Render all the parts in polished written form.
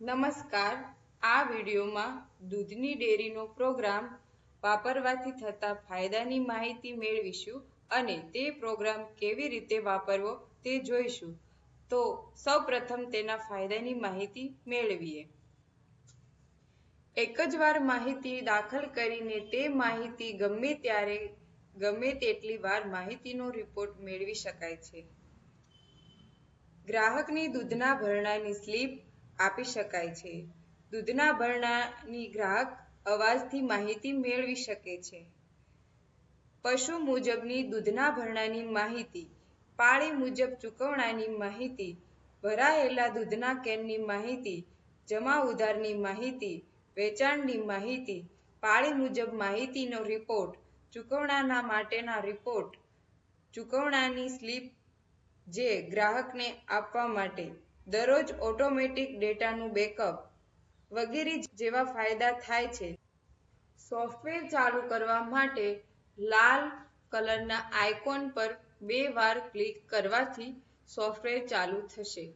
નમસ્કાર. આ વિડીયોમાં દૂધની ડેરીનો પ્રોગ્રામ વાપરવાથી થતા ફાયદાની માહિતી મેળવીશું અને તે પ્રોગ્રામ કેવી રીતે વાપરવો તે જોઈશું. તો સૌપ્રથમ તેના ફાયદાની માહિતી મેળવીએ. એક જ વાર માહિતી દાખલ કરીને તે માહિતી ગમે ત્યારે ગમે તેટલી વાર માહિતીનો રિપોર્ટ મેળવી શકાય છે. ગ્રાહકની દૂધના ભરણાની સ્લીપ આપી શકાય છે. દૂધના ભરણાની ગ્રાહક અવાજથી માહિતી મેળવી શકે છે. પશુ મુજબની દૂધના ભરણાની માહિતી, પાળી મુજબ ચૂકવણાની માહિતી, ભરાયેલા દૂધના કેનની માહિતી, જમા ઉધારની માહિતી, વેચાણની માહિતી, પાળી મુજબ માહિતીનો રિપોર્ટ, ચૂકવણા માટેના રિપોર્ટ, ચૂકવણાની સ્લીપ જે ગ્રાહકને આપવા માટે, દરરોજ ઓટોમેટિક ડેટાનું બેકઅપ વગેરે જેવા ફાયદા થાય છે. સોફ્ટવેર ચાલુ કરવા માટે લાલ કલરના આઇકોન પર 2 વાર ક્લિક કરવાથી સોફ્ટવેર ચાલુ થશે.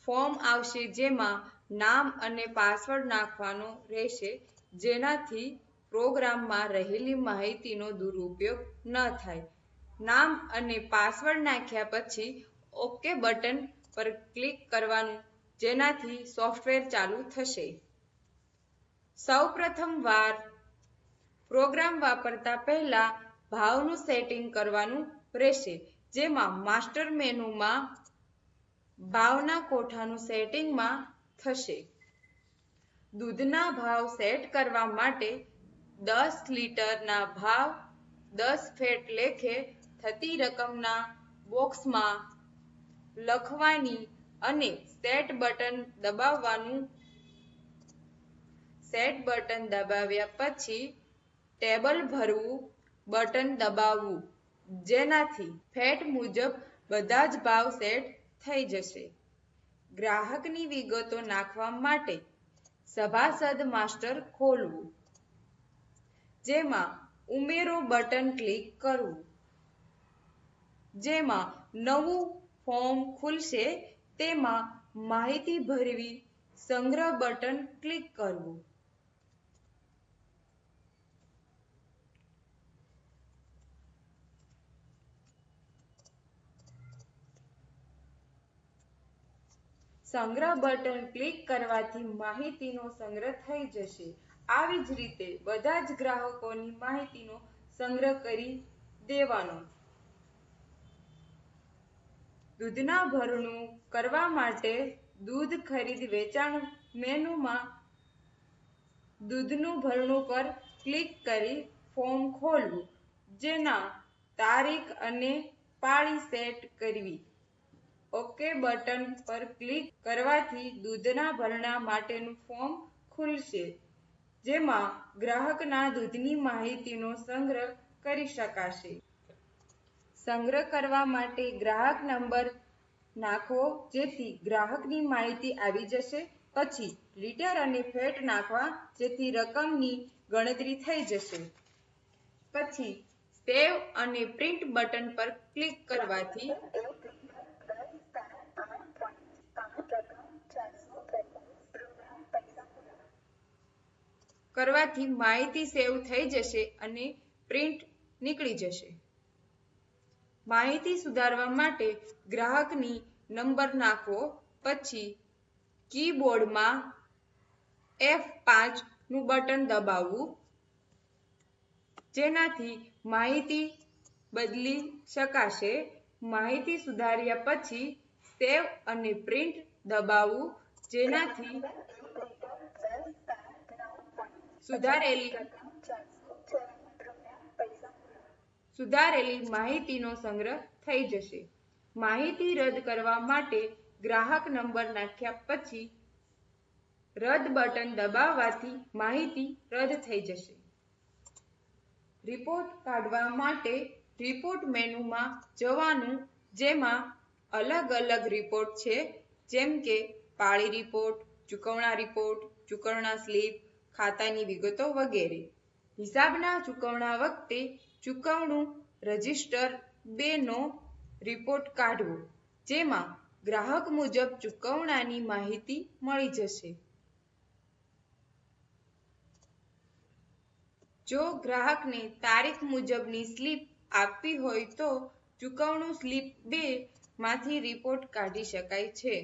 ફોર્મ આવશે જેમાં નામ અને પાસવર્ડ નાખવાનો રહેશે જેનાથી પ્રોગ્રામમાં રહેલી માહિતીનો દુરુપયોગ ન થાય. નામ અને પાસવર્ડ નાખ્યા પછી ઓકે બટન પર ક્લિક કરવાનું જેનાથી સોફ્ટવેર ચાલુ થશે. સૌપ્રથમ વાર પ્રોગ્રામ વાપરતા પહેલા ભાવનું સેટિંગ કરવાનું રહેશે જેમાં માસ્ટર મેનુમાં ભાવના કોઠાનું સેટિંગમાં થશે. દૂધના ભાવ સેટ કરવા માટે 10 લીટરના ભાવ 10 ફેટ લેખે થતી રકમના બોક્સમાં લખવાની અને સેટ બટન દબાવવાનું. સેટ બટન દબાવ્યા પછી ટેબલ ભરવું બટન દબાવવું જેનાથી ફેટ મુજબ બધા જ ભાવ સેટ થઈ જશે. ગ્રાહકની વિગતો નાખવા માટે સભાસદ માસ્ટર ખોલવું, જેમાં ઉમેરો બટન ક્લિક કરવું, જેમાં નવું ફોર્મ ખુલશે તેમાં માહિતી ભરવી, સંગ્રહ બટન ક્લિક કરવું. સંગ્રહ બટન ક્લિક કરવાથી માહિતીનો સંગ્રહ થઈ જશે. આવી જ રીતે બધા જ ગ્રાહકોની માહિતીનો સંગ્રહ કરી દેવાનો. દૂધના ભરણું કરવા માટે દૂધ ખરીદ વેચાણ મેનુમાં દૂધનું ભરણું પર ક્લિક કરી ફોર્મ ખોલવું, જેના તારીખ અને પાળી સેટ કરવી. ઓકે બટન પર ક્લિક કરવાથી દૂધના ભરણા માટેનું ફોર્મ ખુલશે જેમાં ગ્રાહકના દૂધની માહિતીનો સંગ્રહ કરી શકાશે. સંગ્રહ કરવા માટે ગ્રાહક નંબર નાખવો જેથી ગ્રાહકની માહિતી આવી જશે. પછી લીટર અને ફેટ નાખવા જેથી રકમની ગણતરી થઈ જશે. પછી સેવ અને પ્રિન્ટ બટન પર ક્લિક કરવાથી માહિતી સેવ થઈ જશે અને પ્રિન્ટ નીકળી જશે. માહિતી સુધારવા માટે ગ્રાહકની નંબર નાખવો, પછી કીબોર્ડમાં F5 નું બટન દબાવવું જેનાથી માહિતી બદલી શકાશે. માહિતી સુધાર્યા પછી સેવ અને પ્રિન્ટ દબાવવું જેનાથી સુધારેલી માહિતીનો સંગ્રહ થઈ જશે. માહિતી રદ કરવા માટે ગ્રાહક નંબર નાખ્યા પછી રદ બટન દબાવવાથી માહિતી રદ થઈ જશે. રિપોર્ટ કાઢવા માટે રિપોર્ટ મેનુમાં જવાનું જેમાં અલગ અલગ રિપોર્ટ છે જેમ કે પાળી રિપોર્ટ, ચૂકવણા રિપોર્ટ, ચૂકવણા સ્લીપ, ખાતાની વિગતો વગેરે. હિસાબના ચૂકવણા વખતે ચૂકવણું રજિસ્ટર 2 નો રિપોર્ટ કાઢવો જેમાં ગ્રાહક મુજબ ચૂકવણાની માહિતી મળી જશે. જો ગ્રાહકને તારીખ મુજબની સ્લીપ આપવી હોય તો ચૂકવણું સ્લીપ 2 માંથી રિપોર્ટ કાઢી શકાય છે.